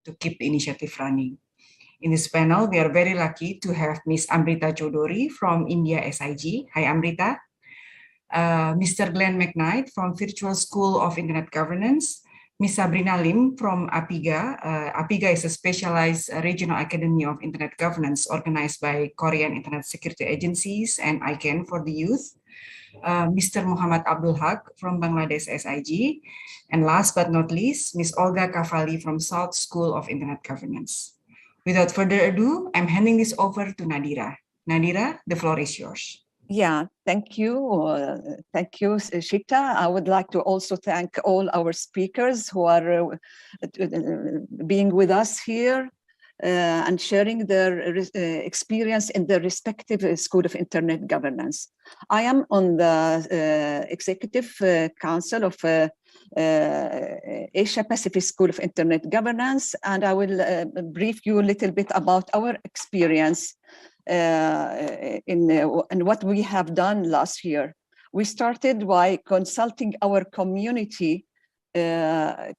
to keep the initiative running. In this panel, we are very lucky to have Ms. Amrita Chaudhary from India SIG. Hi, Amrita. Mr. Glenn McKnight from Virtual School of Internet Governance, Ms. Sabrina Lim from APrIGF. APrIGF is a specialized regional academy of internet governance organized by Korean Internet Security Agencies and ICANN for the youth. Mr. Muhammad Abdul Haq from Bangladesh SIG. And last but not least, Ms. Olga Kavali from South School of Internet Governance. Without further ado, I'm handing this over to Nadira. Nadira, the floor is yours. Yeah, thank you. Thank you, Shita. I would like to also thank all our speakers who are being with us here and sharing their experience in their respective School of Internet Governance. I am on the Executive Council of Asia Pacific School of Internet Governance, and I will brief you a little bit about our experience in what we have done last year. We started by consulting our community by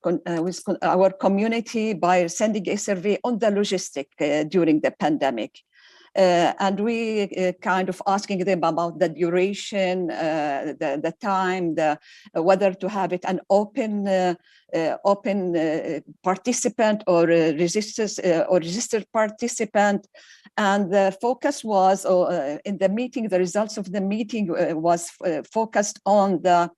sending a survey on the logistic during the pandemic. And we kind of asking them about the duration, the time, whether to have it an open participant or registered participant. And the focus was in the meeting, the results of the meeting was focused on the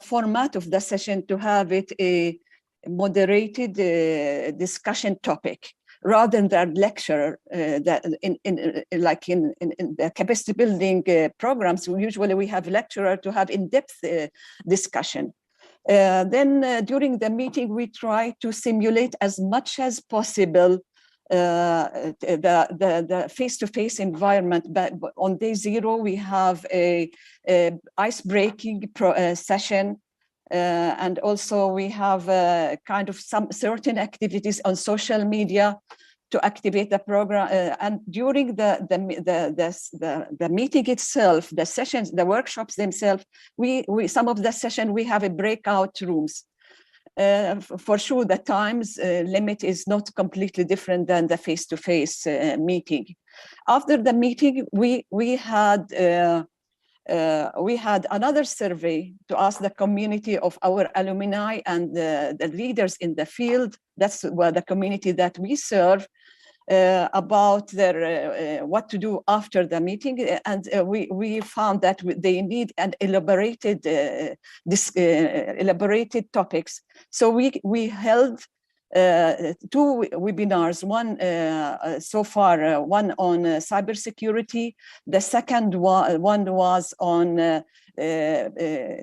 format of the session to have it a moderated discussion topic, rather than lecture that in the capacity building programs. Usually we have lecturer to have in-depth discussion. Then during the meeting, we try to simulate as much as possible the face-to-face environment. But on day 0, we have a ice-breaking session. And also we have kind of some certain activities on social media to activate the program. And during the meeting itself, the sessions, the workshops themselves, we some of the session we have a breakout rooms. For sure, the times limit is not completely different than the face-to-face meeting. After the meeting, we had another survey to ask the community of our alumni and the leaders in the field. That's the community that we serve, about their what to do after the meeting. And we found that they need an elaborated topics. So we held 2 webinars, one so far, one on cybersecurity. The second one was on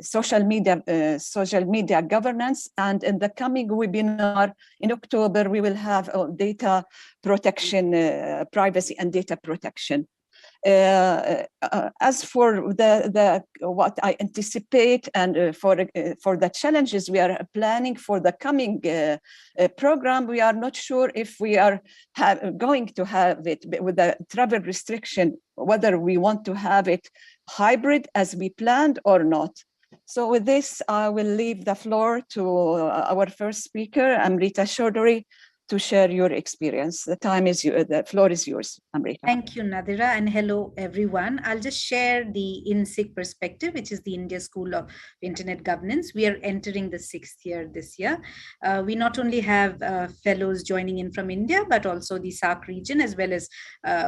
social media governance. And in the coming webinar in October, we will have data protection, privacy and data protection. As for what I anticipate and for the challenges we are planning for the coming program, we are not sure if we are going to have it with the travel restriction, whether we want to have it hybrid as we planned or not. So with this, I will leave the floor to our first speaker, Amrita Chaudhary, to share your experience. The floor is yours, Amrita. Thank you, Nadira, and hello, everyone. I'll just share the INSIG perspective, which is the India School of Internet Governance. We are entering the 6th year this year. We not only have fellows joining in from India, but also the SAARC region, as well as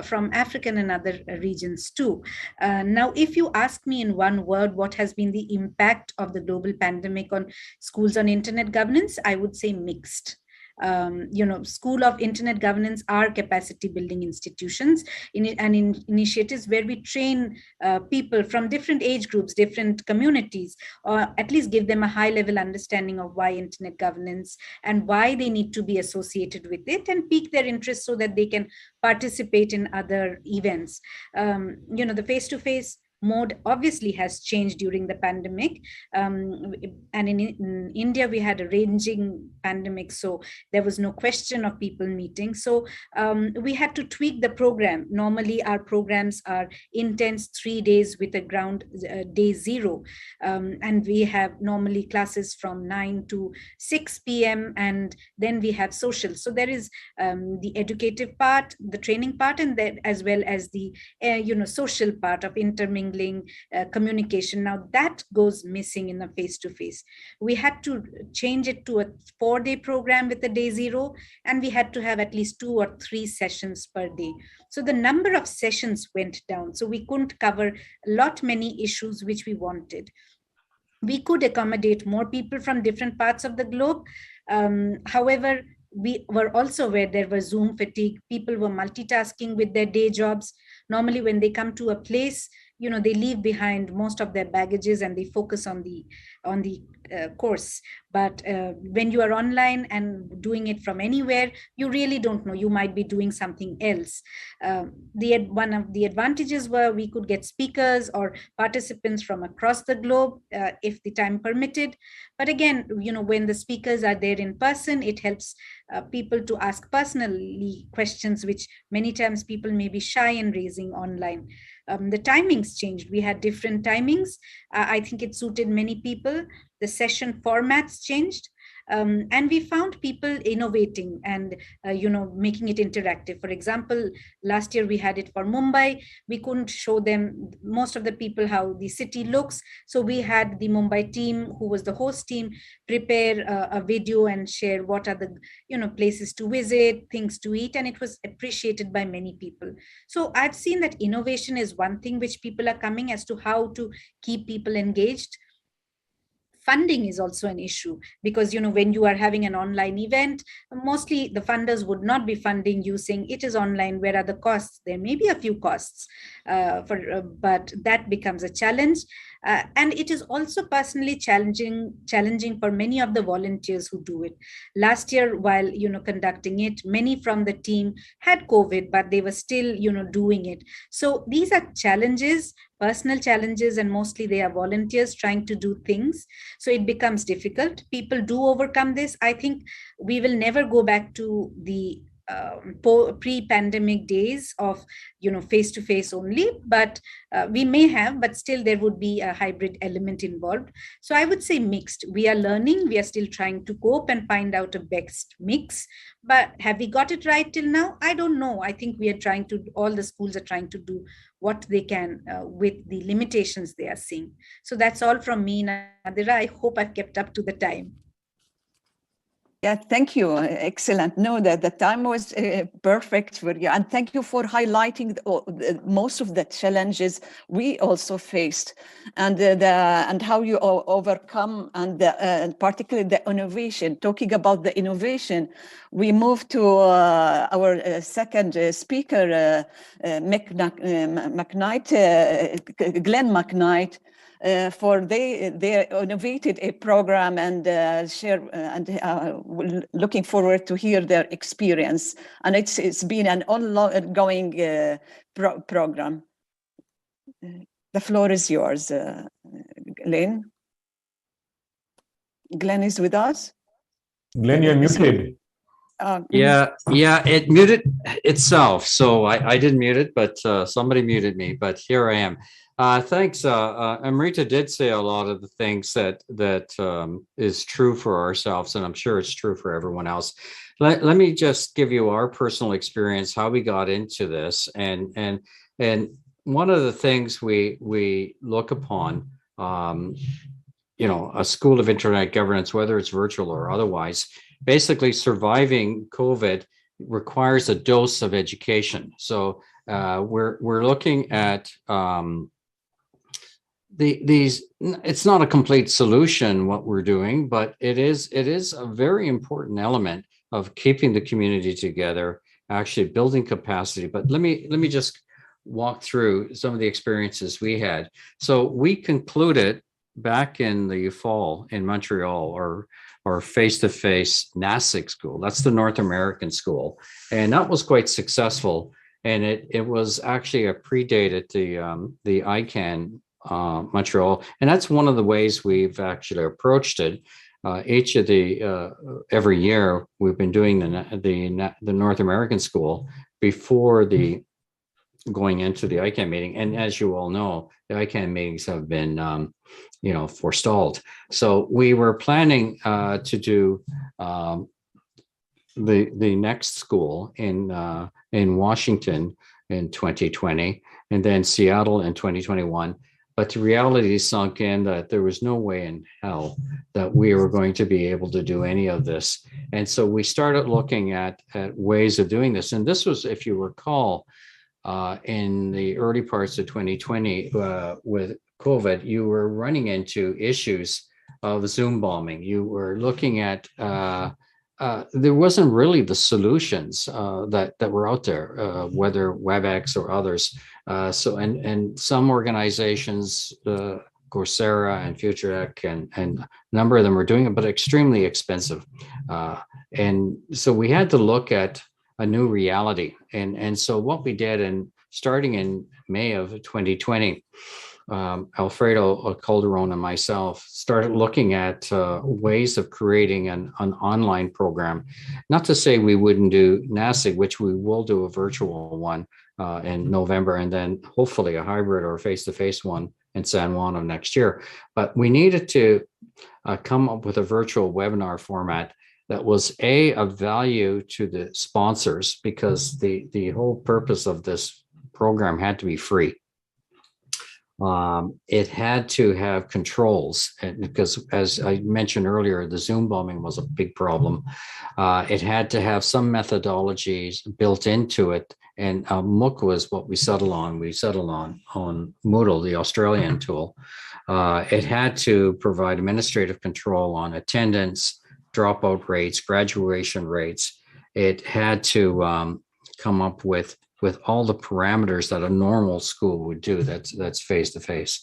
from African and other regions too. Now, if you ask me in one word, what has been the impact of the global pandemic on schools on internet governance, I would say mixed. School of Internet Governance are capacity building institutions and initiatives where we train people from different age groups, different communities, or at least give them a high level understanding of why internet governance and why they need to be associated with it, and pique their interest so that they can participate in other events. The face-to-face mode obviously has changed during the pandemic. And in India, we had a raging pandemic, so there was no question of people meeting. So we had to tweak the program. Normally, our programs are intense 3 days with a ground day 0. And we have normally classes from 9 to 6 p.m. and then we have social. So there is the educative part, the training part, and then as well as the social part of intermingling, communication. Now that goes missing in the face-to-face. We had to change it to a 4-day program with a day 0, and we had to have at least 2 or 3 sessions per day. So the number of sessions went down. So we couldn't cover many issues which we wanted. We could accommodate more people from different parts of the globe. However, we were also aware there was Zoom fatigue. People were multitasking with their day jobs. Normally, when they come to a place, they leave behind most of their baggages and they focus on the course. But when you are online and doing it from anywhere, you really don't know. You might be doing something else. One of the advantages were we could get speakers or participants from across the globe if the time permitted. But again, when the speakers are there in person, it helps people to ask personally questions, which many times people may be shy in raising online. The timings changed. We had different timings. I think it suited many people. The session formats changed. And we found people innovating and making it interactive. For example, last year we had it for Mumbai. We couldn't show them, most of the people, how the city looks. So we had the Mumbai team, who was the host team, prepare a video and share what are the places to visit, things to eat, and it was appreciated by many people. So I've seen that innovation is one thing which people are coming as to how to keep people engaged. Funding is also an issue because, when you are having an online event, mostly the funders would not be funding you, saying it is online, where are the costs? There may be a few costs, but that becomes a challenge. And it is also personally challenging for many of the volunteers who do it. Last year, while, conducting it, many from the team had COVID, but they were still, doing it. So these are challenges, personal challenges, and mostly they are volunteers trying to do things. So it becomes difficult. People do overcome this. I think we will never go back to the pre-pandemic days of face-to-face only, but we may have, but still there would be a hybrid element involved. So I would say mixed. We are learning, we are still trying to cope and find out a best mix. But have we got it right till now? I don't know. I think we are trying to, all the schools are trying to do what they can with the limitations they are seeing. So that's all from me, Nadira. I hope I've kept up to the time. Yeah, thank you. Excellent. No, the time was perfect for you. And thank you for highlighting most of the challenges we also faced and how you overcome, and particularly the innovation. Talking about the innovation, we moved to our second speaker, Glenn McKnight. For they innovated a program and looking forward to hear their experience. And it's been an ongoing program. The floor is yours, Glenn. Glenn is with us. Glenn, you're muted. Yeah, it muted itself. So I didn't mute it, but somebody muted me. But here I am. Thanks. Amrita did say a lot of the things that is true for ourselves, and I'm sure it's true for everyone else. Let me just give you our personal experience, how we got into this, and one of the things we look upon, a school of internet governance, whether it's virtual or otherwise, basically surviving COVID requires a dose of education. So we're looking at these. It's not a complete solution what we're doing, but it is a very important element of keeping the community together, actually building capacity. But let me just walk through some of the experiences we had. So we concluded back in the fall in Montreal our face-to-face NASIG school. That's the North American school, and that was quite successful. and it was actually a predated the ICANN Montreal, and that's one of the ways we've actually approached it. Each of the every year we've been doing the North American school before the going into the ICANN meeting, and as you all know, the ICANN meetings have been forestalled. So we were planning to do the next school in Washington in 2020, and then Seattle in 2021. But the reality sunk in that there was no way in hell that we were going to be able to do any of this. And so we started looking at ways of doing this. And this was, if you recall, in the early parts of 2020 with COVID, you were running into issues of Zoom bombing. You were looking at, there wasn't really the solutions that were out there, whether WebEx or others. And some organizations, Coursera and FutureEC and a number of them were doing it, but extremely expensive. And so we had to look at a new reality. And so what we did, and starting in May of 2020, Alfredo Calderon and myself started looking at ways of creating an online program. Not to say we wouldn't do NASIG, which we will do a virtual one in November, and then hopefully a hybrid or face-to-face one in San Juan of next year. But we needed to come up with a virtual webinar format that was of value to the sponsors, because the whole purpose of this program had to be free. It had to have controls, because as I mentioned earlier, the Zoom bombing was a big problem. It had to have some methodologies built into it, and MOOC was what we settled on. We settled on Moodle, the Australian tool. It had to provide administrative control on attendance, dropout rates, graduation rates. It had to come up with all the parameters that a normal school would do. That's face-to-face.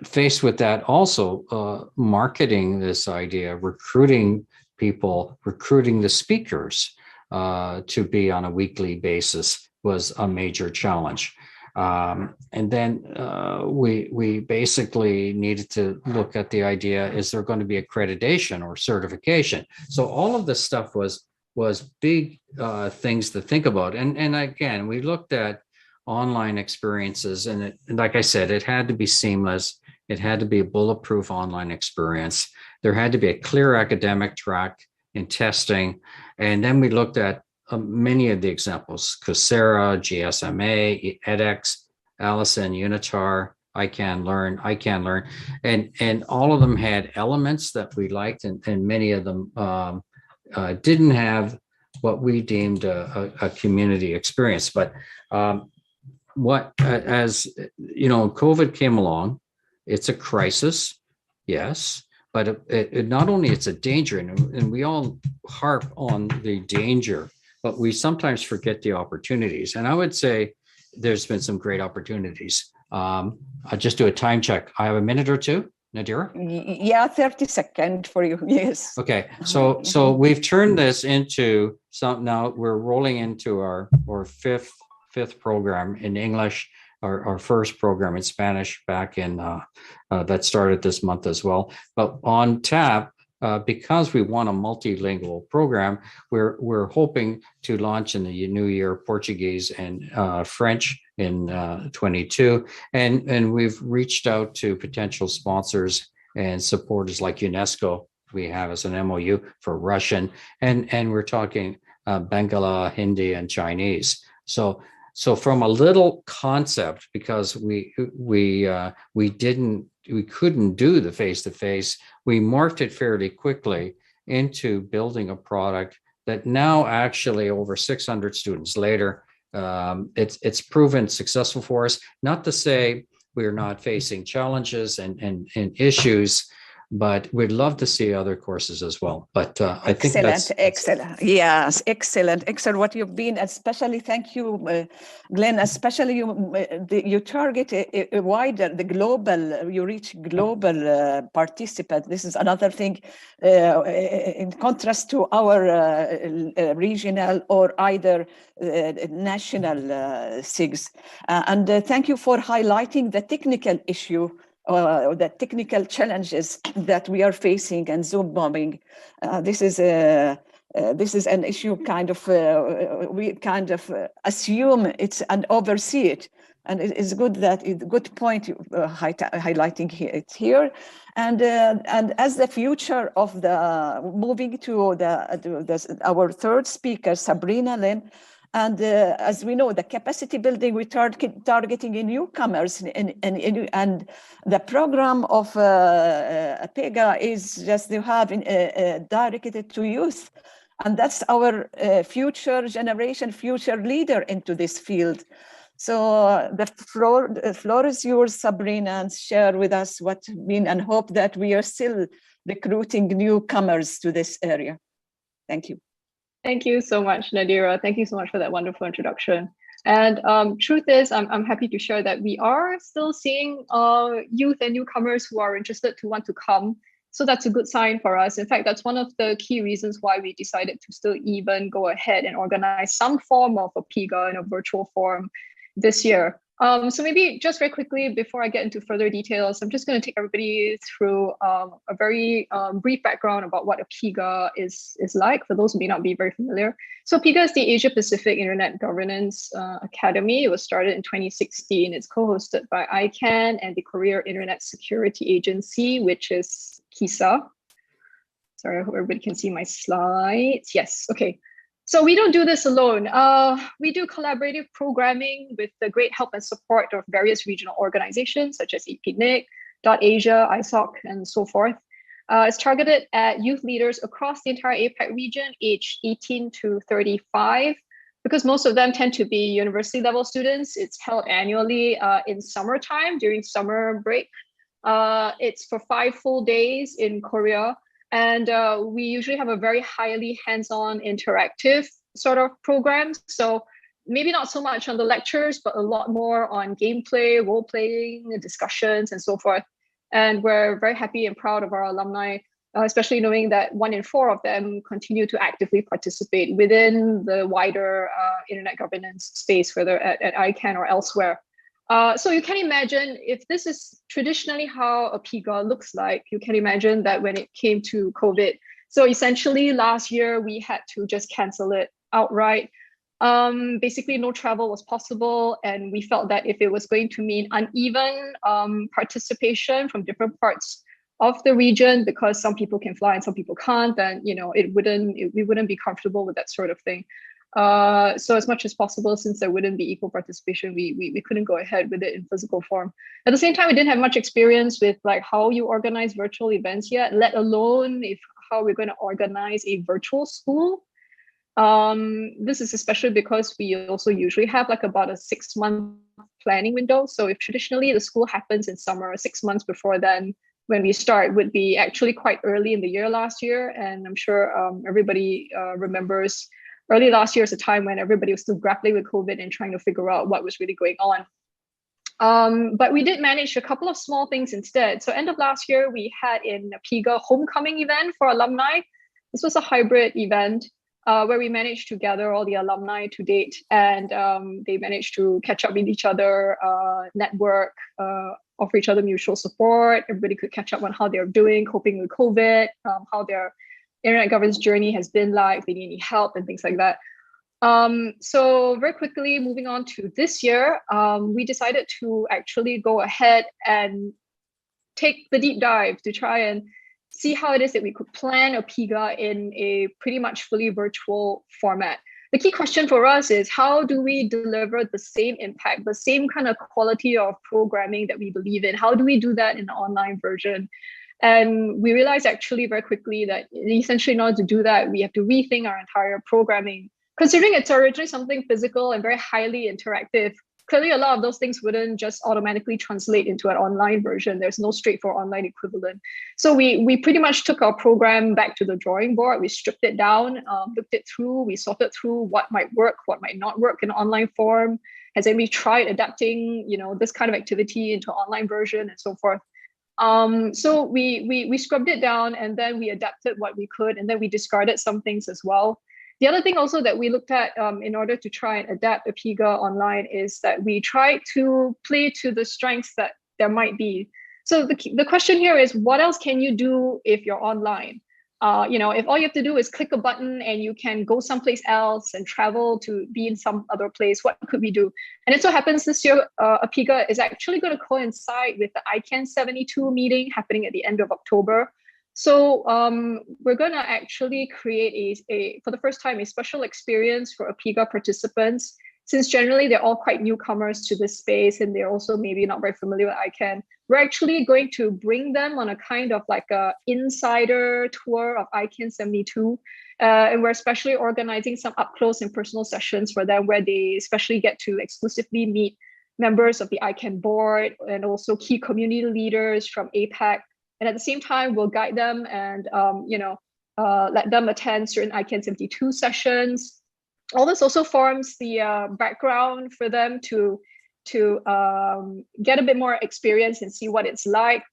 Faced with that, also marketing this idea, recruiting people, recruiting the speakers to be on a weekly basis was a major challenge. And then we basically needed to look at the idea, is there going to be accreditation or certification? So all of this stuff was big things to think about. And again, we looked at online experiences, and like I said, it had to be seamless. It had to be a bulletproof online experience. There had to be a clear academic track in testing. And then we looked at many of the examples: Coursera, GSMA, edX, Allison, Unitar, ICANN Learn, and all of them had elements that we liked, and many of them didn't have what we deemed a community experience. But as you know, COVID came along. It's a crisis, yes, but it not only it's a danger, and we all harp on the danger, but we sometimes forget the opportunities. And I would say there's been some great opportunities. I'll just do a time check. I have a minute or two, Nadira? Yeah, 30 seconds for you, yes. Okay, so we've turned this into some, now we're rolling into our fifth program in English, our first program in Spanish back in, that started this month as well. But on tap, because we want a multilingual program, we're hoping to launch in the new year Portuguese and French in 22, and we've reached out to potential sponsors and supporters like UNESCO. We have as an MOU for Russian, and we're talking Bangla, Hindi, and Chinese. So from a little concept, because we couldn't do the face-to-face, we morphed it fairly quickly into building a product that now actually, over 600 students later, it's proven successful for us. Not to say we're not facing challenges and issues, but we'd love to see other courses as well. But I think that's excellent. Yes, excellent. What you've been, especially, thank you, Glenn, especially you target a wider, the global, you reach global participants. This is another thing in contrast to our regional or either national SIGs. And thank you for highlighting the technical issue, the technical challenges that we are facing and Zoom bombing. This is an issue we kind of assume it's and oversee it. And it is good that good point highlighting it here. And as the future of the moving to our third speaker, Sabrina Lin. And as we know, the capacity building, we targeting in newcomers, and the program of APrIGF is just to have directed to youth, and that's our future generation, future leader into this field. So the floor is yours, Sabrina, and share with us what mean and hope that we are still recruiting newcomers to this area. Thank you. Thank you so much, Nadira. Thank you so much for that wonderful introduction. And truth is, I'm happy to share that we are still seeing youth and newcomers who are interested to want to come. So that's a good sign for us. In fact, that's one of the key reasons why we decided to still even go ahead and organize some form of APrIGF in a virtual form this year. So maybe just very quickly, before I get into further details, I'm just going to take everybody through a very brief background about what APrIGF is like, for those who may not be very familiar. So APrIGF is the Asia Pacific Internet Governance Academy. It was started in 2016. It's co-hosted by ICANN and the Korea Internet Security Agency, which is KISA. Sorry, I hope everybody can see my slides. Yes, okay. So we don't do this alone. We do collaborative programming with the great help and support of various regional organizations such as APNIC, .Asia, ISOC, and so forth. It's targeted at youth leaders across the entire APAC region, aged 18 to 35, because most of them tend to be university level students. It's held annually in summertime, during summer break. It's for 5 full days in Korea. And we usually have a very highly hands-on interactive sort of program. So maybe not so much on the lectures, but a lot more on gameplay, role-playing, discussions, and so forth. And we're very happy and proud of our alumni, especially knowing that 1 in 4 of them continue to actively participate within the wider internet governance space, whether at ICANN or elsewhere. So you can imagine, if this is traditionally how APrIGF looks like, you can imagine that when it came to COVID. So essentially last year, we had to just cancel it outright. Basically, no travel was possible. And we felt that if it was going to mean uneven participation from different parts of the region, because some people can fly and some people can't, then we wouldn't be comfortable with that sort of thing. So as much as possible, since there wouldn't be equal participation, we couldn't go ahead with it in physical form. At the same time, we didn't have much experience with like how you organize virtual events yet, let alone how we're going to organize a virtual school. This is especially because we also usually have like about a 6-month planning window. So if traditionally the school happens in summer, 6 months before then, when we start would be actually quite early in the year last year. And I'm sure everybody remembers early last year is a time when everybody was still grappling with COVID and trying to figure out what was really going on. But we did manage a couple of small things instead. So end of last year, we had an APrIGF homecoming event for alumni. This was a hybrid event where we managed to gather all the alumni to date, and they managed to catch up with each other, network, offer each other mutual support. Everybody could catch up on how they're doing, coping with COVID, how their internet governance journey has been like, if they need any help and things like that. So very quickly, moving on to this year, we decided to actually go ahead and take the deep dive to try and see how it is that we could plan APrIGF in a pretty much fully virtual format. The key question for us is, how do we deliver the same impact, the same kind of quality of programming that we believe in? How do we do that in an online version? And we realized actually very quickly that essentially in order to do that, we have to rethink our entire programming. Considering it's originally something physical and very highly interactive, clearly a lot of those things wouldn't just automatically translate into an online version. There's no straightforward online equivalent. So we pretty much took our program back to the drawing board. We stripped it down, looked it through, we sorted through what might work, what might not work in online form. Has anybody tried adapting, this kind of activity into online version and so forth? So we scrubbed it down, and then we adapted what we could, and then we discarded some things as well. The other thing also that we looked at in order to try and adapt APrIGF online is that we tried to play to the strengths that there might be. So the question here is, what else can you do if you're online? If all you have to do is click a button and you can go someplace else and travel to be in some other place, what could we do? And it so happens this year, APrIGF is actually going to coincide with the ICANN 72 meeting happening at the end of October. So we're going to actually create for the first time, a special experience for APrIGF participants, since generally they're all quite newcomers to this space and they're also maybe not very familiar with ICANN. We're actually going to bring them on a kind of like a insider tour of ICANN 72. And we're especially organizing some up close and personal sessions for them where they especially get to exclusively meet members of the ICANN board and also key community leaders from APAC. And at the same time, we'll guide them and let them attend certain ICANN 72 sessions. All this also forms the background for them to get a bit more experience and see what it's like,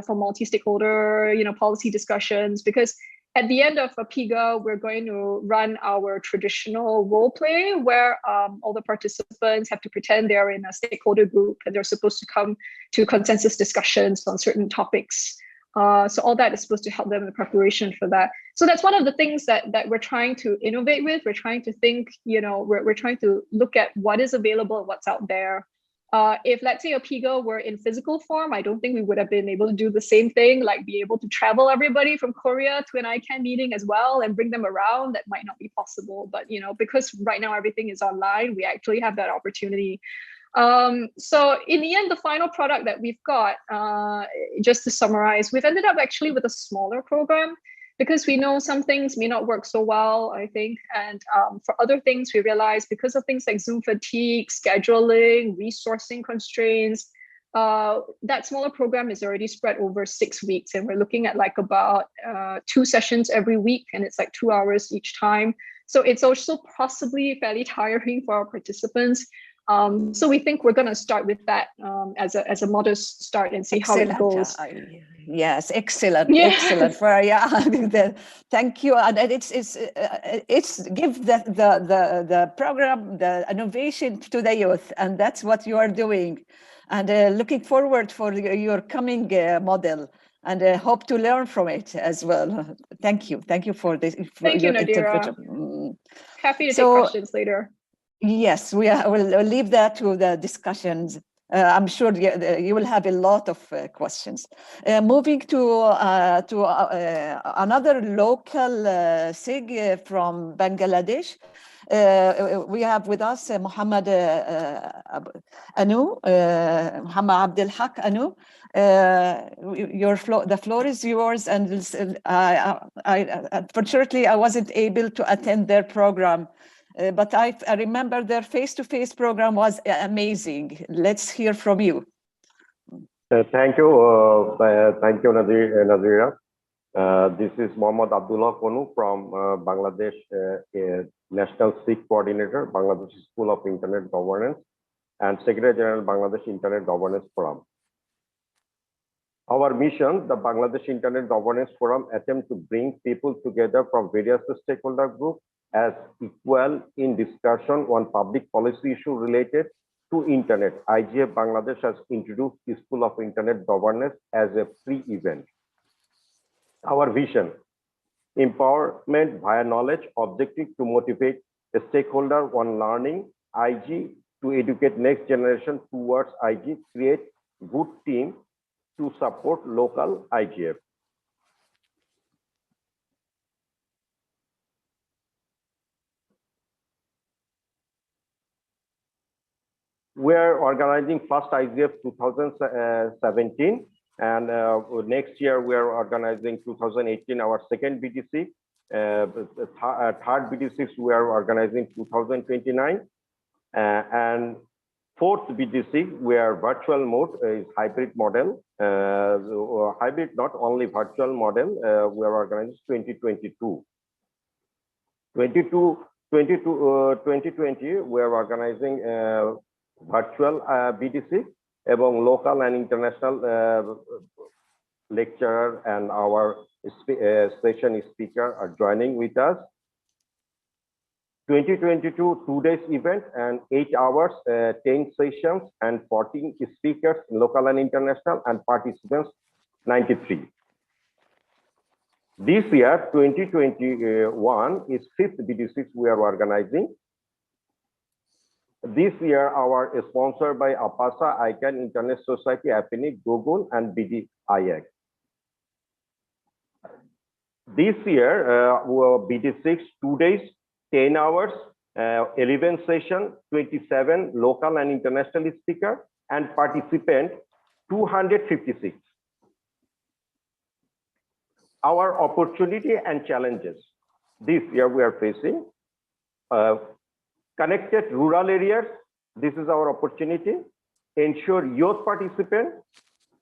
for multi-stakeholder, policy discussions. Because at the end of APrIGF, we're going to run our traditional role play where all the participants have to pretend they're in a stakeholder group and they're supposed to come to consensus discussions on certain topics. So all that is supposed to help them in the preparation for that. So that's one of the things that we're trying to innovate with. We're trying to think, we're trying to look at what is available and what's out there. If let's say APrIGF were in physical form, I don't think we would have been able to do the same thing, like be able to travel everybody from Korea to an ICANN meeting as well and bring them around. That might not be possible, but because right now everything is online, we actually have that opportunity. So in the end, the final product that we've got, just to summarize, we've ended up actually with a smaller program because we know some things may not work so well, I think. And for other things, we realize because of things like Zoom fatigue, scheduling, resourcing constraints, that smaller program is already spread over 6 weeks. And we're looking at like about 2 sessions every week, and it's like 2 hours each time. So it's also possibly fairly tiring for our participants. So we think we're going to start with that as a modest start and see Excellent. how it goes. Yes, excellent, excellent. Thank you. And it's give the program, the innovation to the youth, and that's what you are doing. And looking forward for your coming model, and hope to learn from it as well. Thank you for this. Thank you, Nadira. Happy to take questions later. Yes, we'll leave that to the discussions. I'm sure you will have a lot of questions. Moving to another local SIG from Bangladesh. We have with us Muhammad Anu, Muhammad Abdul Haq Anu. The floor is yours, and unfortunately I wasn't able to attend their program. But I remember their face-to-face program was amazing. Let's hear from you. Thank you, Nadira. This is Muhammad Abdullah Konu from Bangladesh, National SIG Coordinator, Bangladesh School of Internet Governance, and Secretary General Bangladesh Internet Governance Forum. Our mission, the Bangladesh Internet Governance Forum, attempts to bring people together from various stakeholder groups as equal in discussion on public policy issue related to Internet. IGF Bangladesh has introduced the School of Internet Governance as a free event. Our vision, empowerment via knowledge, objective to motivate a stakeholder on learning, IG to educate next generation towards IG, create good team to support local IGF. We are organizing first IGF 2017, and next year we are organizing 2018 our second BTC. Third BTC we are organizing 2029, and Fourth BDC, where virtual mode is hybrid model. Hybrid, not only virtual model, we are organizing 2022. 2020, we are organizing virtual BDC among local and international lecturer and our session speaker are joining with us. 2022 2 days event and 8 hours, 10 sessions and 14 speakers, local and international, and participants 93. This year, 2021 is 5th BD6 we are organizing. This year, our sponsored by APASA, ICANN, Internet Society, APrIGF, Google, and BDIX. This year, BD6 2 days, 10 hours, 11 session, 27 local and international speaker, and participant 256. Our opportunity and challenges this year we are facing. Connected rural areas, this is our opportunity. Ensure youth participant,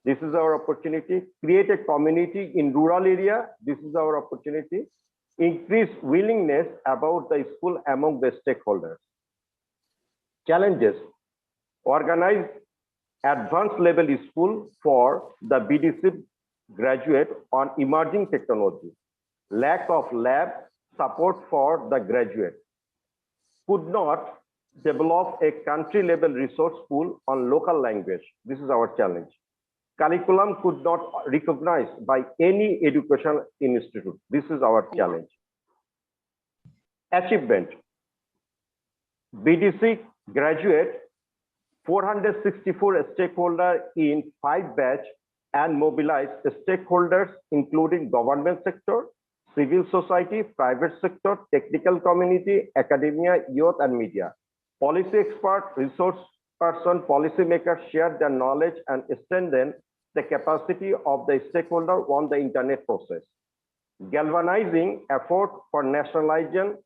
this is our opportunity. Create a community in rural area, this is our opportunity. Increase willingness about the school among the stakeholders. Challenges, organize advanced level school for the BDC graduate on emerging technology. Lack of lab support for the graduate. Could not develop a country level resource pool on local language. This is our challenge. Curriculum could not recognized by any education institute. This is our challenge. Achievement. BDC graduate 464 stakeholders in 5 batch and mobilize stakeholders including government sector, civil society, private sector, technical community, academia, youth, and media. Policy expert, resource person, policy makers share their knowledge and strengthen the capacity of the stakeholder on the internet process. Galvanizing effort for nationalization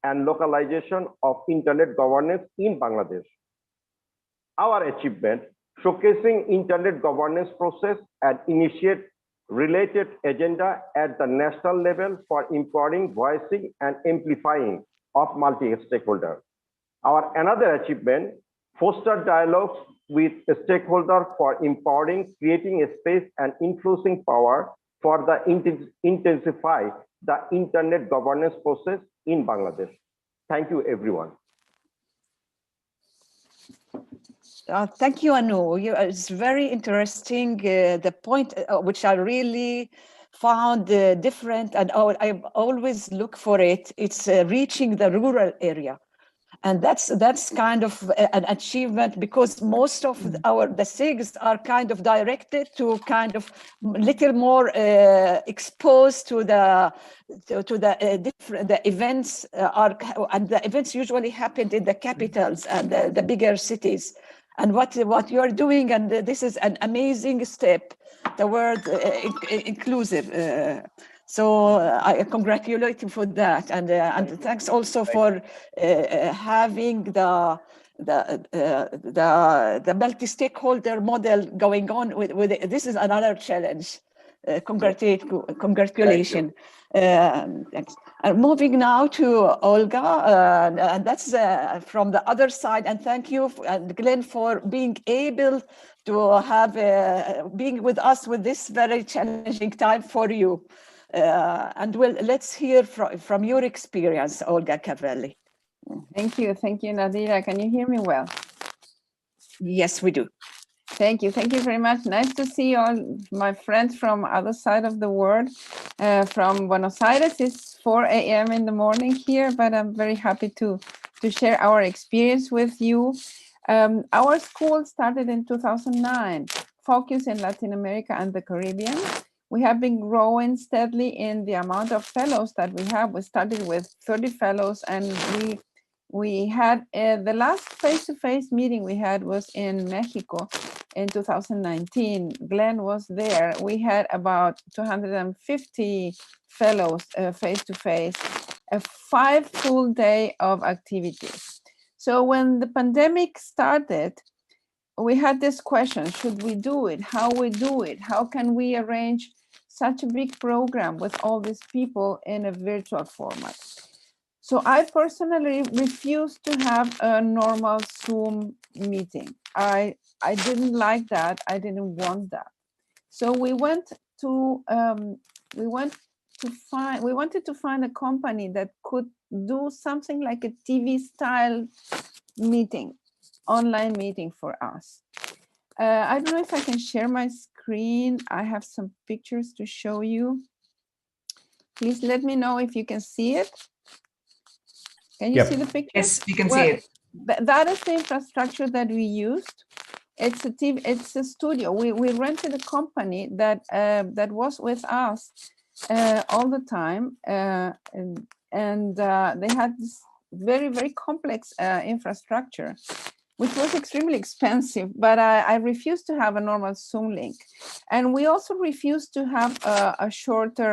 and localization of internet governance in Bangladesh. Our achievement, showcasing internet governance process and initiate related agenda at the national level for empowering, voicing, and amplifying of multi-stakeholder. Our another achievement, foster dialogues with stakeholders for empowering, creating a space and influencing power for the intensify the internet governance process in Bangladesh. Thank you, everyone. Thank you, Anu. It's very interesting, the point which I really found different, and I always look for it. It's reaching the rural area. And that's kind of an achievement, because most of the SIGs are kind of directed to kind of little more exposed to the different events and the events usually happened in the capitals and the bigger cities. And what you are doing, and this is an amazing step toward inclusive. So I congratulate you for that, and thanks also for having the multi-stakeholder model going on with it. This is another challenge. Congratulations. Thanks. Moving now to Olga, and that's from the other side. And thank you, Glenn, for being able to have being with us with this very challenging time for you. And let's hear from your experience, Olga Cavalli. Thank you, Nadira. Can you hear me well? Yes, we do. Thank you very much. Nice to see all my friends from other side of the world. From Buenos Aires, it's 4 a.m. in the morning here, but I'm very happy to share our experience with you. Our school started in 2009, focused in Latin America and the Caribbean. We have been growing steadily in the amount of fellows that we have. We started with 30 fellows, and we had the last face-to-face meeting we had was in Mexico in 2019. Glenn was there. We had about 250 fellows face-to-face, a 5 full day of activities. So when the pandemic started, we had this question, should we do it? How we do it? How can we arrange such a big program with all these people in a virtual format? So I personally refused to have a normal Zoom meeting. I didn't like that. I didn't want that. So we wanted to find a company that could do something like a TV style meeting, online meeting for us. I don't know if I can share my screen. I have some pictures to show you. Please let me know if you can see it. Can you see the picture? Yes, we can see it. That is the infrastructure that we used. It's a TV, it's a studio. We rented a company that that was with us all the time, and they had this very complex infrastructure, which was extremely expensive. But I refused to have a normal Zoom link, and we also refused to have a shorter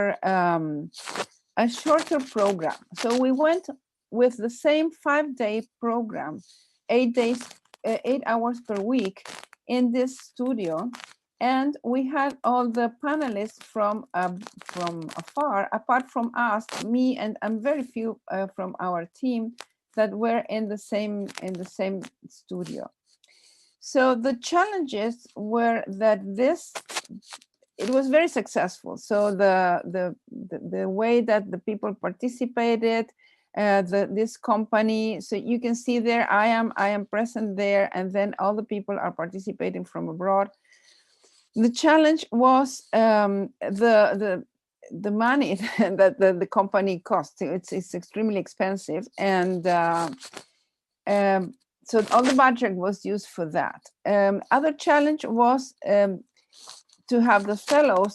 program. So we went with the same 5-day program, 8 days, 8 hours per week in this studio. And we had all the panelists from afar, apart from us, me and very few from our team that were in the same studio. So the challenges were that it was very successful. So the way that the people participated, this company, so you can see there, I am present there, and then all the people are participating from abroad. The challenge was the money that the company costs. It's extremely expensive, and so all the budget was used for that. Other challenge was to have the fellows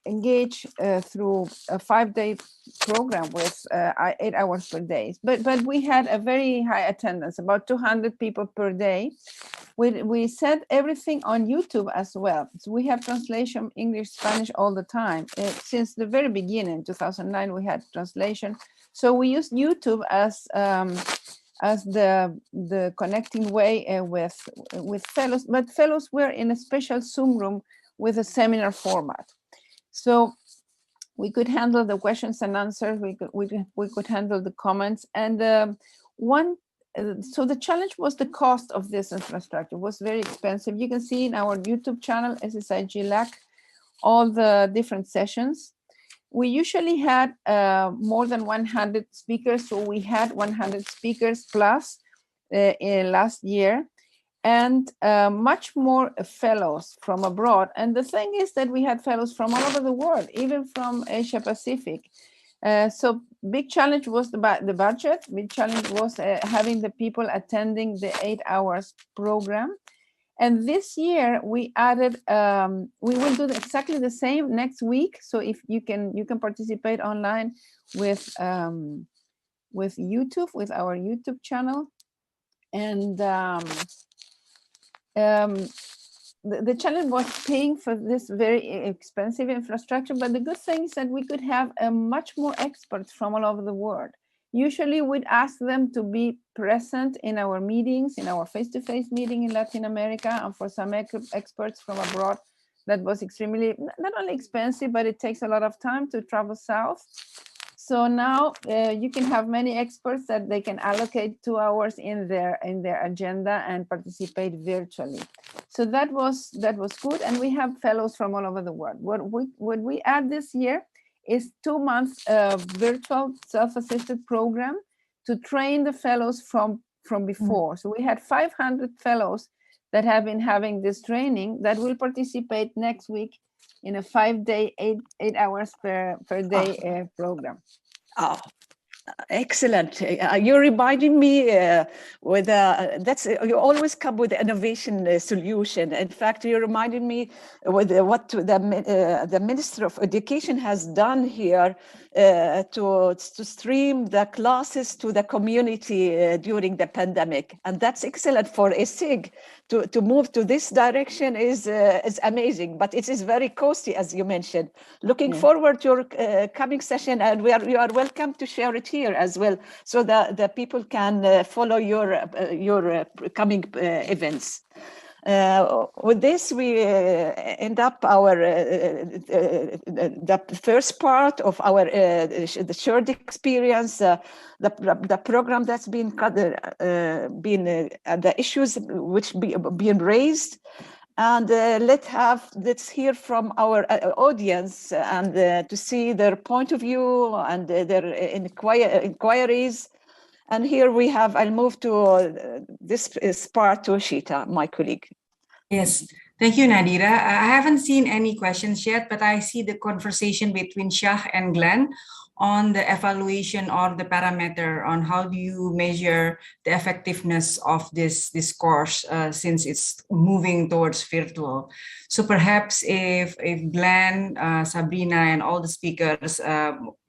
engage through a 5-day program with 8 hours per day. But we had a very high attendance, about 200 people per day. We set everything on YouTube as well. So we have translation English, Spanish all the time. Since the very beginning, 2009, we had translation. So we used YouTube as the connecting way with fellows, but fellows were in a special Zoom room with a seminar format. So we could handle the questions and answers, we could handle the comments. And so the challenge was the cost of this infrastructure. It was very expensive. You can see in our YouTube channel, SSIG LAC, all the different sessions. We usually had more than 100 speakers. So we had 100 speakers plus in last year, and much more fellows from abroad. And the thing is that we had fellows from all over the world, even from Asia Pacific. So big challenge was the budget. Big challenge was having the people attending the 8 hours program. And this year we added, we will do exactly the same next week. So if you can participate online with YouTube, with our YouTube channel. And the challenge was paying for this very expensive infrastructure, but the good thing is that we could have much more experts from all over the world. Usually we'd ask them to be present in our meetings, in our face-to-face meeting in Latin America, and for some experts from abroad, that was extremely, not only expensive, but it takes a lot of time to travel south. So now you can have many experts that they can allocate 2 hours in their agenda and participate virtually. So that was good, and we have fellows from all over the world. What we add this year is 2 months virtual self-assisted program to train the fellows from before. So we had 500 fellows that have been having this training that will participate next week in a 5-day, 8 hours per day program. Oh, excellent. You're reminding me with you always come with the innovation solution. In fact, you reminded me with what the Minister of Education has done here to stream the classes to the community during the pandemic, and that's excellent for ESIG. To move to this direction is amazing, but it is very costly, as you mentioned. Looking forward to your coming session, and you are welcome to share it here. here as well, so that the people can follow your coming events. With this, we end up our the first part of our the shared experience, the program that's been the issues which being raised, and let's hear from our audience and to see their point of view and their inquiries. And here we have, I'll move to this part to Shita, my colleague. Yes, thank you, Nadira. I haven't seen any questions yet, but I see the conversation between Shah and Glenn on the evaluation or the parameter on how do you measure the effectiveness of this course since it's moving towards virtual. So perhaps if Glenn, Sabrina, and all the speakers,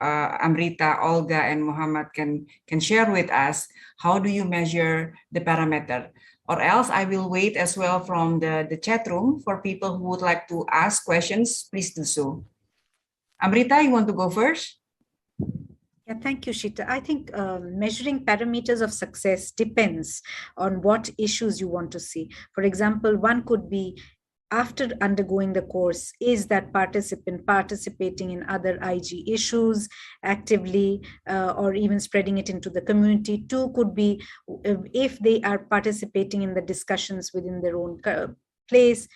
Amrita, Olga, and Muhammad can share with us, how do you measure the parameter? Or else I will wait as well from the chat room for people who would like to ask questions. Please do so. Amrita, you want to go first? Yeah, thank you, Shita. I think measuring parameters of success depends on what issues you want to see. For example, one could be, after undergoing the course, is that participant participating in other IG issues actively or even spreading it into the community? Two could be if they are participating in the discussions within their own place.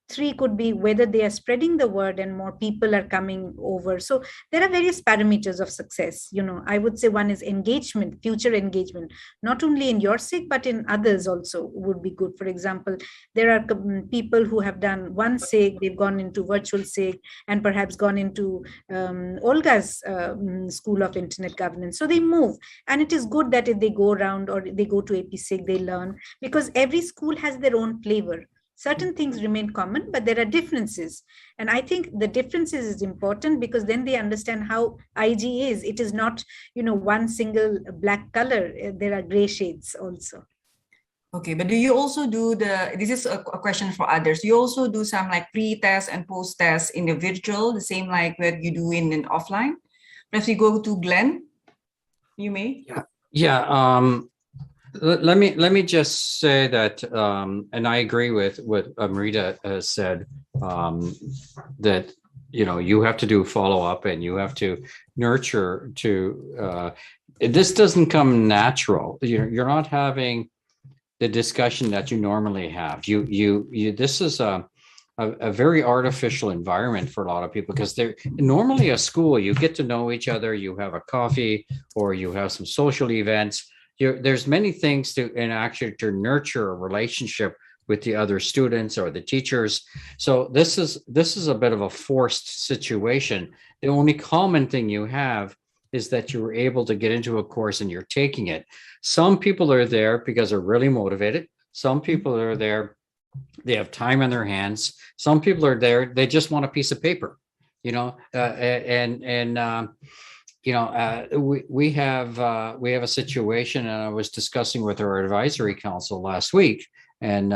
Three could be whether they are spreading the word and more people are coming over. So there are various parameters of success. You know, I would say one is engagement, future engagement, not only in your SIG, but in others also would be good. For example, there are people who have done one SIG, they've gone into virtual SIG and perhaps gone into Olga's School of Internet Governance. So they move, and it is good that if they go around or they go to AP SIG, they learn, because every school has their own flavor. Certain things remain common, but there are differences. And I think the differences is important because then they understand how IG is. It is not, you know, one single black color. There are gray shades also. Okay, but do you also do this is a question for others. Do you also do some like pre-test and post-test in the virtual, the same like what you do in offline? If you go to Glenn, you may. Yeah. Let me just say that, and I agree with what Amrita has said, that, you know, you have to do follow-up and you have to nurture to, this doesn't come natural. You're not having the discussion that you normally have. This is a very artificial environment for a lot of people, because they're normally a school, you get to know each other, you have a coffee or you have some social events. There's many things to nurture a relationship with the other students or the teachers. So this is a bit of a forced situation. The only common thing you have is that you were able to get into a course and you're taking it. Some people are there because they're really motivated. Some people are there, they have time on their hands. Some people are there, they just want a piece of paper, you know, we have a situation, and I was discussing with our advisory council last week, and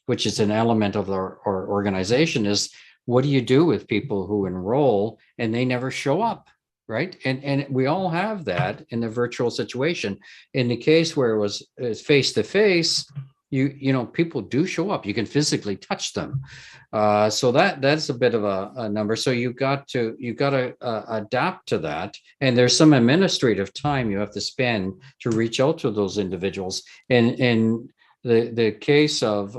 which is an element of our organization, is what do you do with people who enroll and they never show up, right? And we all have that in the virtual situation. In the case where it was face to face, you know, people do show up. You can physically touch them. So that's a bit of a number. So you got to adapt to that. And there's some administrative time you have to spend to reach out to those individuals. And in the case of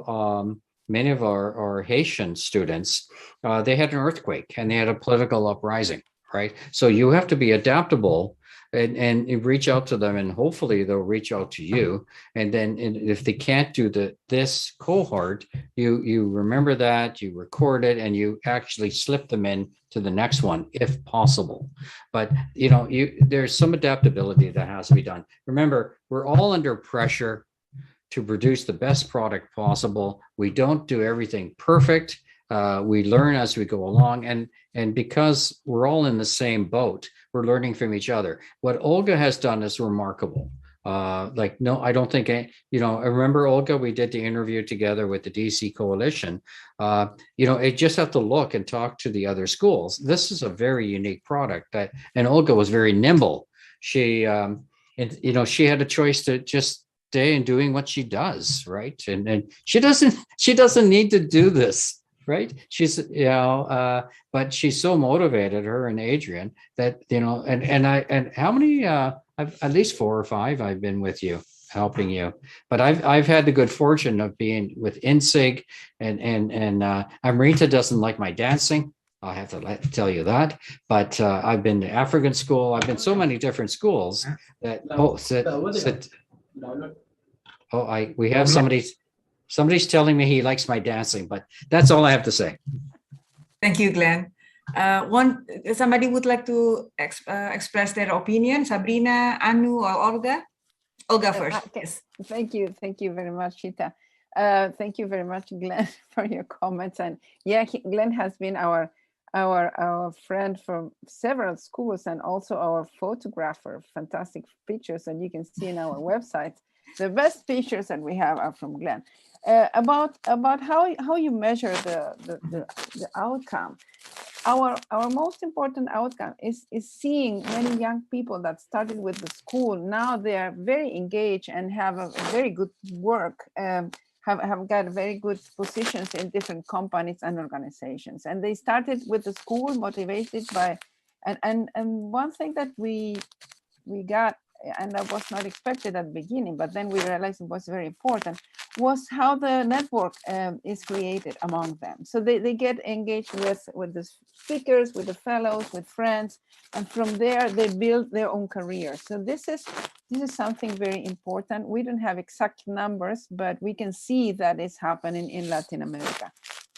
many of our Haitian students, they had an earthquake and they had a political uprising, right? So you have to be adaptable and reach out to them, and hopefully they'll reach out to you. And then if they can't do this cohort, you remember that, you record it, and you actually slip them in to the next one if possible. But you know, there's some adaptability that has to be done. Remember, we're all under pressure to produce the best product possible. We don't do everything perfect. We learn as we go along, and because we're all in the same boat, we're learning from each other. What Olga has done is remarkable. I don't think, I remember, Olga, we did the interview together with the DC Coalition. You just have to look and talk to the other schools. This is a very unique product and Olga was very nimble she and she had a choice to just stay and doing what she does, right? And she doesn't need to do this, right? She's but she's so motivated, her and Adrian, that and how many I've at least 4 or 5 I've been with you, helping you, but I've had the good fortune of being with INSIG, and Amrita doesn't like my dancing. I have to tell you that, but I've been to African school. I've been so many different schools that we have somebody's telling me he likes my dancing, but that's all I have to say. Thank you, Glenn. Somebody would like to express their opinion. Sabrina, Anu, or Olga? Olga first. Okay. Yes. Thank you very much, Shita. Thank you very much, Glenn, for your comments. And yeah, Glenn has been our friend from several schools, and also our photographer. Fantastic pictures, and you can see in our website. The best pictures that we have are from Glenn. About how you measure the outcome. Our most important outcome is seeing many young people that started with the school. Now they are very engaged and have a very good work, have got very good positions in different companies and organizations. And they started with the school motivated by, and one thing that we got, and that was not expected at the beginning, but then we realized it was very important, was how the network is created among them. So they get engaged with the speakers, with the fellows, with friends, and from there they build their own career. So this is something very important. We don't have exact numbers, but we can see that it's happening in Latin America.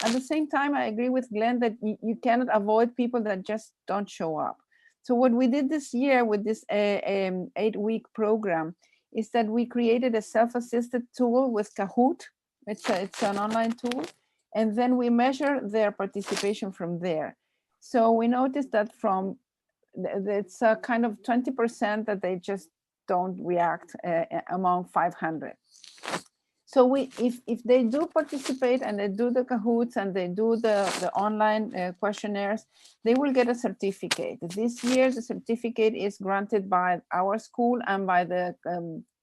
At the same time, I agree with Glenn that you cannot avoid people that just don't show up. So what we did this year with this 8-week program is that we created a self-assisted tool with Kahoot. It's an online tool. And then we measure their participation from there. So we noticed that it's a kind of 20% that they just don't react among 500. So if they do participate and they do the Kahoots and they do the online questionnaires, they will get a certificate. This year, the certificate is granted by our school and by the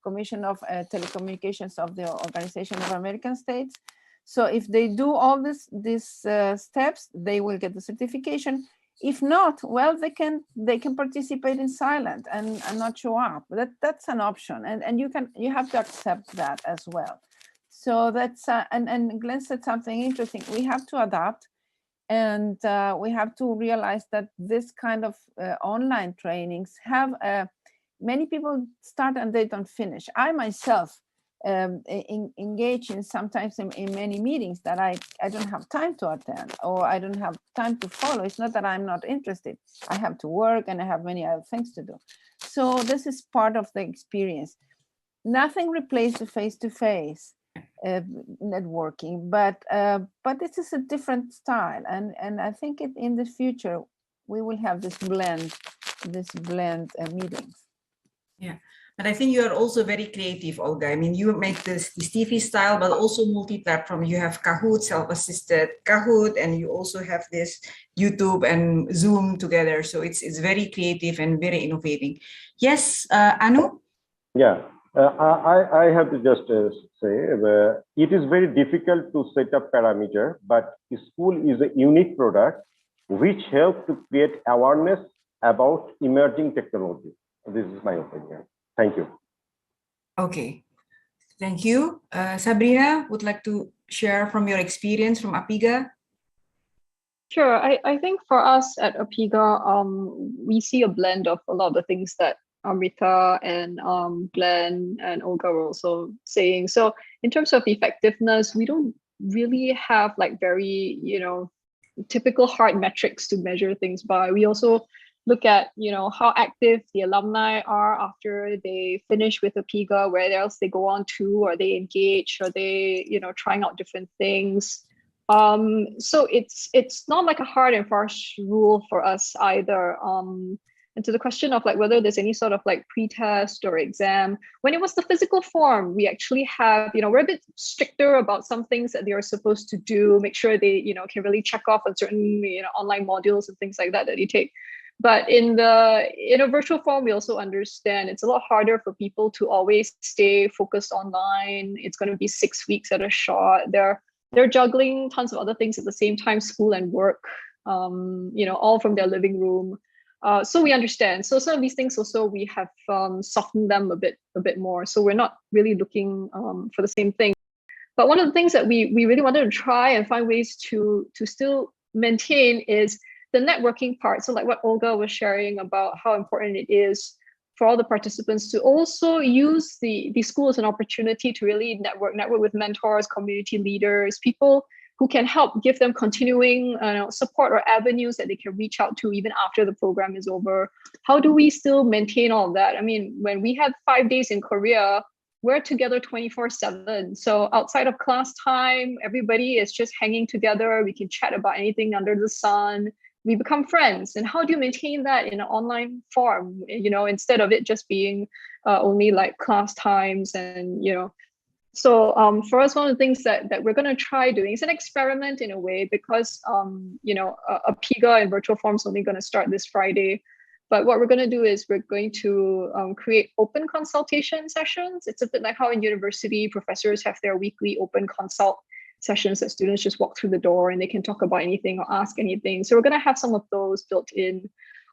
Commission of Telecommunications of the Organization of American States. So if they do all these steps, they will get the certification. If not, well, they can participate in silent and not show up. That's an option, and you have to accept that as well. So that's and Glenn said something interesting. We have to adapt, and we have to realize that this kind of online trainings have many people start and they don't finish. I myself engage in sometimes in many meetings that I don't have time to attend, or I don't have time to follow. It's not that I'm not interested. I have to work and I have many other things to do. So this is part of the experience. Nothing replaces the face-to-face networking, but this is a different style, and I think in the future we will have this blend meetings. Yeah, but I think you are also very creative, Olga. I mean, you make this TV style, but also multi-platform. You have Kahoot, self-assisted Kahoot, and you also have this YouTube and Zoom together. So it's very creative and very innovating. Yes, Anu? Yeah. I have to just say it is very difficult to set up parameter, but school is a unique product which helps to create awareness about emerging technology. This is my opinion. Thank you. Okay. Thank you. Sabrina, would like to share from your experience from APrIGF? Sure. I think for us at APrIGF, we see a blend of a lot of the things that Amrita and Glenn and Olga were also saying. So in terms of effectiveness, we don't really have like very, typical hard metrics to measure things by. We also look at, how active the alumni are after they finish with APrIGF, where else they go on to, are they engaged, are they, trying out different things. So it's not like a hard and fast rule for us either. And to the question of like whether there's any sort of like pre-test or exam, when it was the physical form, we actually have, we're a bit stricter about some things that they are supposed to do, make sure they, can really check off on certain, online modules and things like that that they take. But in a virtual form, we also understand it's a lot harder for people to always stay focused online. It's going to be 6 weeks at a shot. They're juggling tons of other things at the same time, school and work, all from their living room. So we understand. So some of these things also we have softened them a bit more. So we're not really looking for the same thing. But one of the things that we really wanted to try and find ways to still maintain is the networking part. So like what Olga was sharing about how important it is for all the participants to also use the school as an opportunity to really network with mentors, community leaders, people who can help give them continuing support or avenues that they can reach out to even after the program is over. How do we still maintain all of that? I mean, when we had 5 days in Korea, we're together 24/7. So outside of class time, everybody is just hanging together. We can chat about anything under the sun. We become friends. And how do you maintain that in an online form, instead of it just being only like class times and, So for us, one of the things that we're going to try doing is an experiment in a way, because, APrIGF in virtual form is only going to start this Friday. But what we're going to do is we're going to create open consultation sessions. It's a bit like how in university professors have their weekly open consult sessions that students just walk through the door and they can talk about anything or ask anything. So we're going to have some of those built in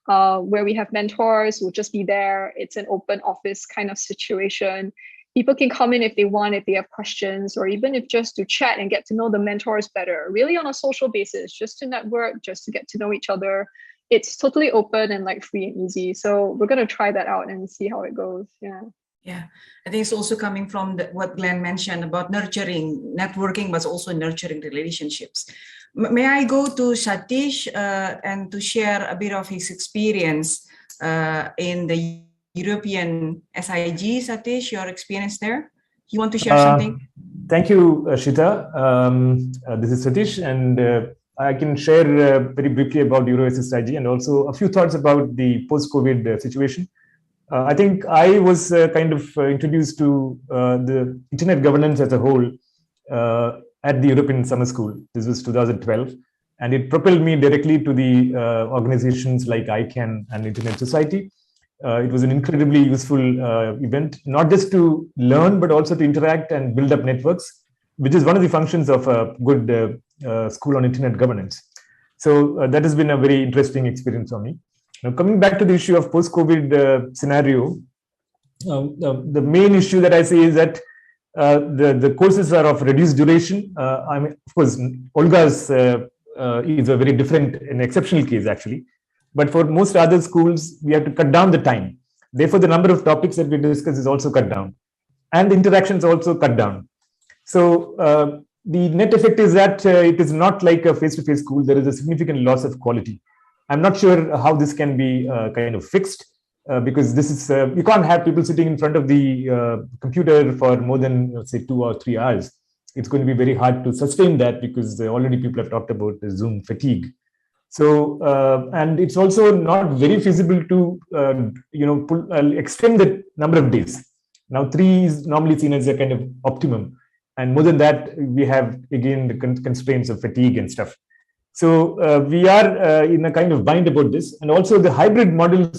where we have mentors who will just be there. It's an open office kind of situation. People can come in if they want, if they have questions, or even if just to chat and get to know the mentors better, really on a social basis, just to network, just to get to know each other. It's totally open and like free and easy. So we're going to try that out and see how it goes. Yeah, I think it's also coming from what Glenn mentioned about nurturing networking, but also nurturing relationships. May I go to Satish and to share a bit of his experience in the European SIG? Satish, your experience there? You want to share something? Thank you, Shita. This is Satish, and I can share very briefly about EuroSSIG and also a few thoughts about the post-COVID situation. I think I was kind of introduced to the internet governance as a whole at the European Summer School. This was 2012, and it propelled me directly to the organizations like ICANN and Internet Society. It was an incredibly useful event, not just to learn, but also to interact and build up networks, which is one of the functions of a good school on internet governance. So that has been a very interesting experience for me. Now, coming back to the issue of post-COVID scenario, the main issue that I see is that the courses are of reduced duration. I mean, of course, Olga's is a very different, an exceptional case actually. But for most other schools, we have to cut down the time. Therefore, the number of topics that we discuss is also cut down, and the interactions also cut down. So the net effect is that it is not like a face-to-face school. There is a significant loss of quality. I'm not sure how this can be kind of fixed because this is you can't have people sitting in front of the computer for more than say 2 or 3 hours. It's going to be very hard to sustain that because already people have talked about the Zoom fatigue. So and it's also not very feasible to extend the number of days. Now 3 is normally seen as a kind of optimum, and more than that we have again the constraints of fatigue and stuff. So we are in a kind of bind about this, and also the hybrid model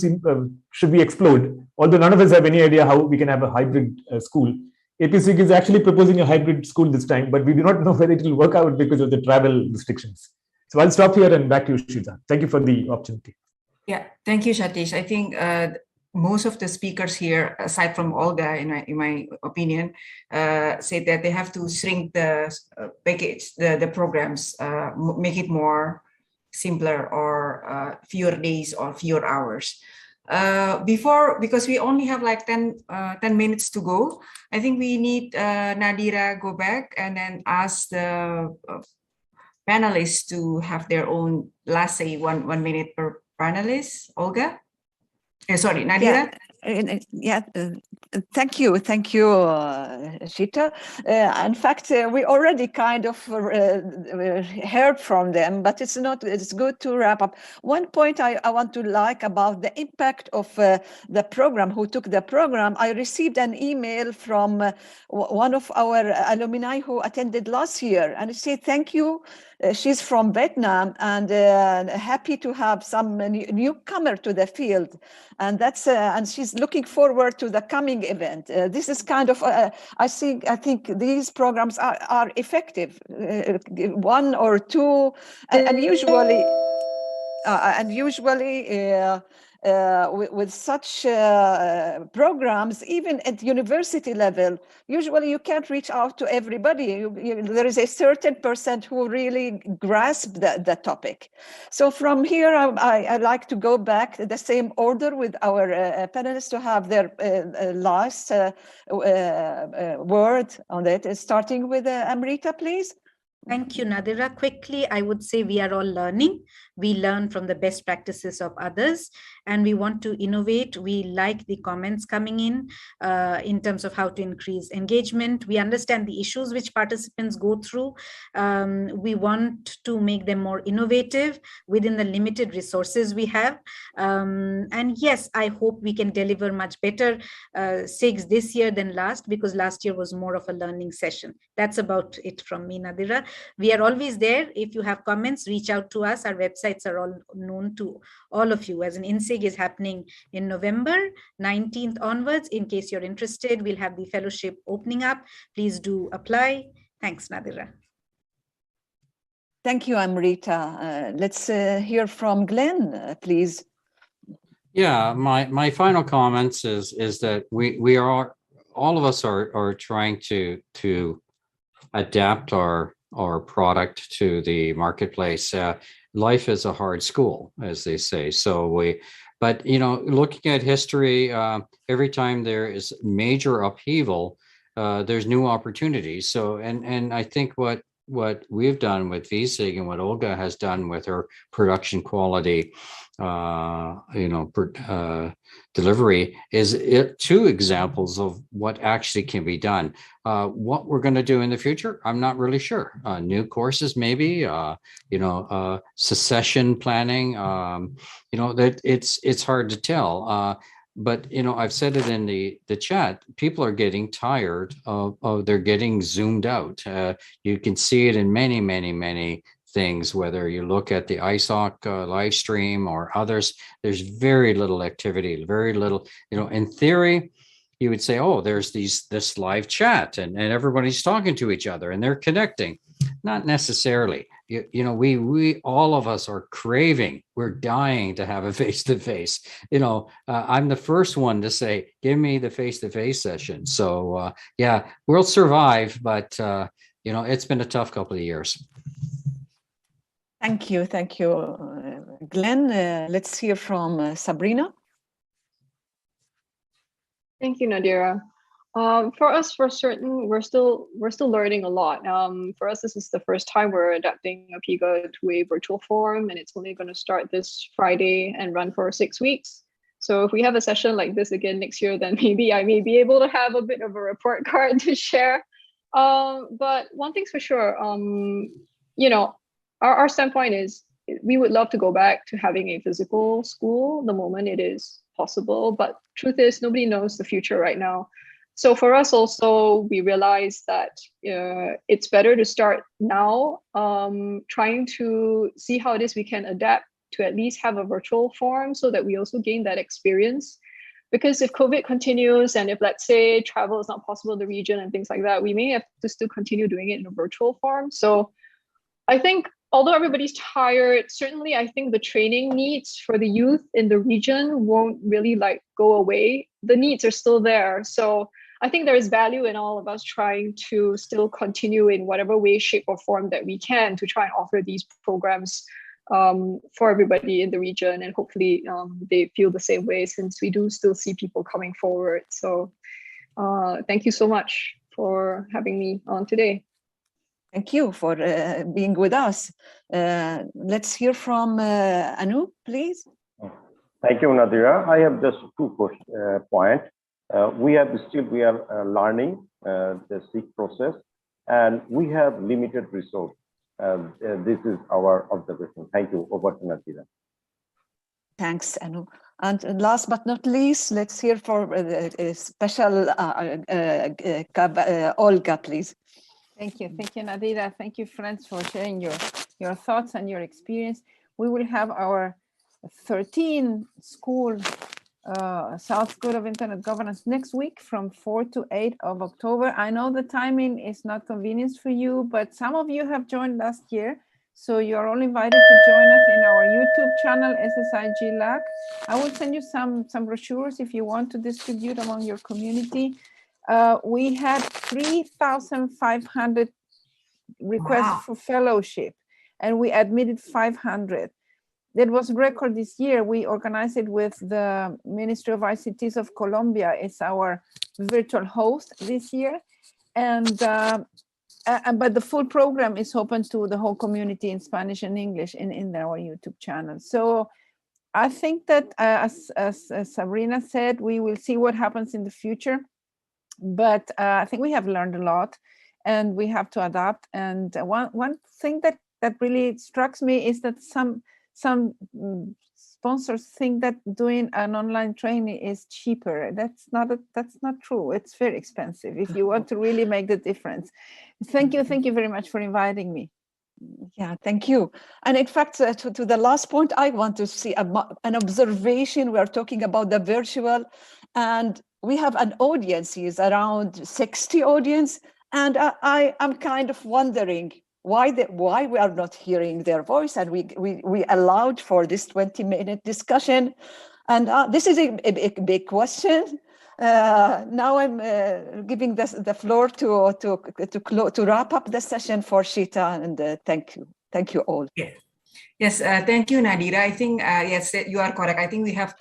should be explored. Although none of us have any idea how we can have a hybrid school. APrIGF is actually proposing a hybrid school this time, but we do not know whether it will work out because of the travel restrictions. So I'll stop here and back to you, Shita. Thank you for the opportunity. Yeah, thank you, Satish. I think most of the speakers here, aside from Olga, in my opinion, say that they have to shrink the package, the programs, make it more simpler or fewer days or fewer hours. Because we only have like 10 minutes to go, I think we need Nadira go back and then ask the panelists to have their own last say one minute per panelist. Olga? Sorry, Nadira? Yeah, thank you, Shita. In fact, we already kind of heard from them, but it's good to wrap up. One point I want to like about the impact of the program, who took the program. I received an email from one of our alumni who attended last year, and she said, thank you. She's from Vietnam and happy to have some newcomer to the field, and that's and she's looking forward to the coming event. This is kind of I think these programs are effective, one or two, and usually with such programs, even at university level, usually you can't reach out to everybody. There is a certain percent who really grasp the topic. So from here, I like to go back the same order with our panelists to have their last word on that, starting with Amrita, please. Thank you, Nadira. Quickly, I would say we are all learning. We learn from the best practices of others, and we want to innovate. We like the comments coming in terms of how to increase engagement. We understand the issues which participants go through. We want to make them more innovative within the limited resources we have. And yes, I hope we can deliver much better SIGs this year than last, because last year was more of a learning session. That's about it from me, Nadira. We are always there. If you have comments, reach out to us. Our websites are all known to all of you. As an INSIG is happening in November 19th onwards. In case you're interested, we'll have the fellowship opening up. Please do apply. Thanks, Nadira. Thank you, Amrita. Let's hear from Glenn, please. Yeah, my final comments is that we are, all of us are trying to adapt our product to the marketplace. Life is a hard school, as they say. But looking at history, every time there is major upheaval, there's new opportunities. So, and I think what we've done with VSIG and what Olga has done with her production quality, delivery is two examples of what actually can be done. What we're going to do in the future, I'm not really sure. New courses, maybe, succession planning, that it's hard to tell. But, I've said it in the chat, people are getting tired of they're getting zoomed out. You can see it in many, many, many things, whether you look at the ISOC live stream or others, there's very little activity, very little, in theory, you would say, oh, there's this live chat and everybody's talking to each other and they're connecting. Not necessarily. We all of us are craving, we're dying to have a face-to-face. I'm the first one to say, give me the face-to-face session. So yeah, we'll survive, but it's been a tough couple of years. Thank you, Glenn. Let's hear from Sabrina. Thank you, Nadira. For us, for certain, we're still learning a lot. For us, this is the first time we're adapting APrIGF to a virtual form, and it's only going to start this Friday and run for 6 weeks. So if we have a session like this again next year, then maybe I may be able to have a bit of a report card to share. But one thing's for sure, our standpoint is we would love to go back to having a physical school the moment it is possible. But truth is, nobody knows the future right now. So for us also, we realize that it's better to start now, trying to see how it is we can adapt to at least have a virtual form so that we also gain that experience. Because if COVID continues and if, let's say, travel is not possible in the region and things like that, we may have to still continue doing it in a virtual form. So I think although everybody's tired, certainly I think the training needs for the youth in the region won't really go away. The needs are still there. So I think there is value in all of us trying to still continue in whatever way, shape, or form that we can to try and offer these programs for everybody in the region. And hopefully they feel the same way, since we do still see people coming forward. So thank you so much for having me on today. Thank you for being with us. Let's hear from Anu, please. Thank you, Nadira. I have just two points. We are learning the SIG process, and we have limited resource. This is our observation. Thank you. Over to Nadira. Thanks, Anu. And last but not least, let's hear for special Olga, please. Thank you, Nadira. Thank you, friends, for sharing your thoughts and your experience. We will have our 13 school South School of Internet Governance next week from 4 to 8 of October. I know the timing is not convenient for you, but some of you have joined last year, so you are all invited to join us in our YouTube channel, SSIG LAC. I will send you some brochures if you want to distribute among your community. We had 3,500 requests for fellowship, and we admitted 500. That was record this year. We organized it with the Ministry of ICTs of Colombia. It's our virtual host this year. And but the full program is open to the whole community in Spanish and English in our YouTube channel. So I think that as Sabrina said, we will see what happens in the future. But I think we have learned a lot and we have to adapt. And one thing that really strikes me is that some sponsors think that doing an online training is cheaper. That's not true. It's very expensive if you want to really make the difference. Thank you very much for inviting me. Yeah, thank you. And in fact, to the last point, I want to see an observation. We are talking about the virtual, and we have an audience here, around 60 audience, and I'm kind of wondering why we are not hearing their voice, and we allowed for this 20-minute discussion, and this is a big question. Now I'm giving the floor to wrap up the session for Shita, and thank you all. Yes, thank you, Nadira. I think yes, you are correct. I think we have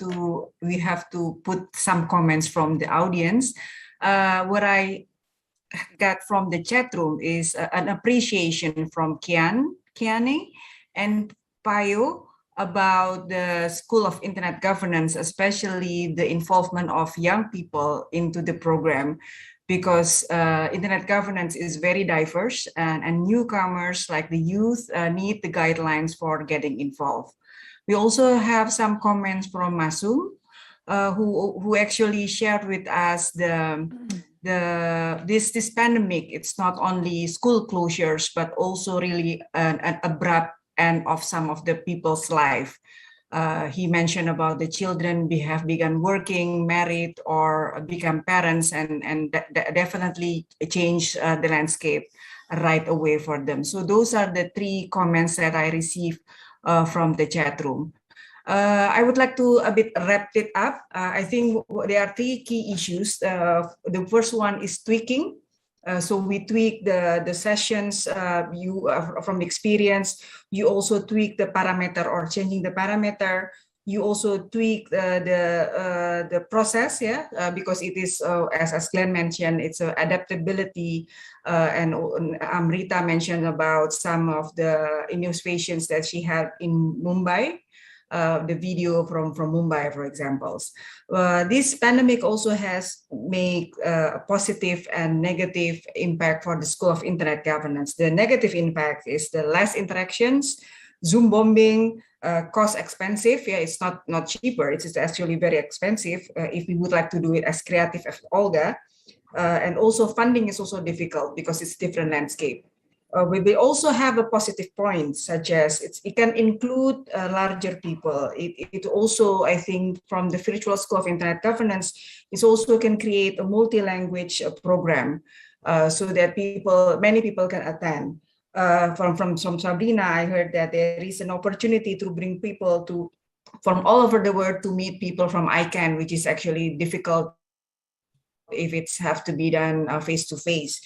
to put some comments from the audience. What I got from the chat room is an appreciation from Kiane and Payo about the School of Internet Governance, especially the involvement of young people into the program, because Internet governance is very diverse, and newcomers like the youth need the guidelines for getting involved. We also have some comments from Masum, who actually shared with us this pandemic. It's not only school closures, but also really an abrupt end of some of the people's life. He mentioned about the children have begun working, married, or become parents, and definitely change the landscape right away for them. So those are the three comments that I received from the chat room. I would like to a bit wrap it up. I think there are three key issues. The first one is tweaking. So we tweak the sessions from experience. You also tweak the parameter or changing the parameter. You also tweak the process, because it is, as Glenn mentioned, it's adaptability. And Amrita mentioned about some of the innovations that she had in Mumbai. The video from Mumbai, for example. This pandemic also has made a positive and negative impact for the School of Internet Governance. The negative impact is the less interactions, Zoom bombing, cost expensive. Yeah, it's not cheaper. It's actually very expensive if we would like to do it as creative as Olga. And also funding is also difficult because it's different landscape. We will also have a positive point, such as it can include larger people. It also, I think, from the Virtual School of Internet Governance, it also can create a multi-language program so that many people can attend. From Sabrina, I heard that there is an opportunity to bring people from all over the world to meet people from ICANN, which is actually difficult if it's have to be done face-to-face.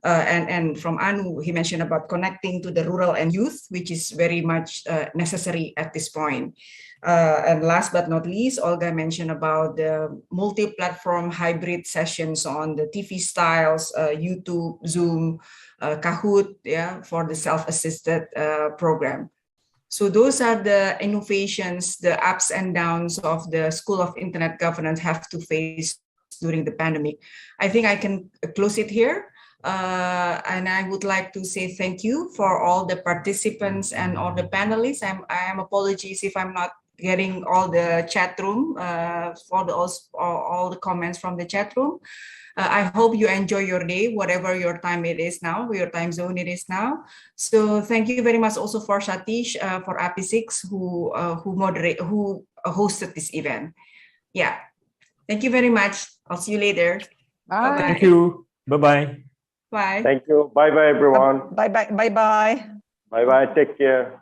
And from Anu, he mentioned about connecting to the rural and youth, which is very much necessary at this point. And last but not least, Olga mentioned about the multi-platform hybrid sessions on the TV styles, YouTube, Zoom, Kahoot, for the self-assisted program. So those are the innovations, the ups and downs of the School of Internet Governance have to face during the pandemic. I think I can close it here. And I would like to say thank you for all the participants and all the panelists. I am apologies if I'm not getting all the chat room for all the comments from the chat room. I hope you enjoy your day, whatever your time it is now, your time zone it is now. So thank you very much also for Satish for APrIGF who hosted this event. Yeah, thank you very much. I'll see you later. Bye. Bye-bye. Thank you. Bye-bye. Bye. Thank you. Bye bye everyone. Bye bye. Bye bye. Bye bye. Take care.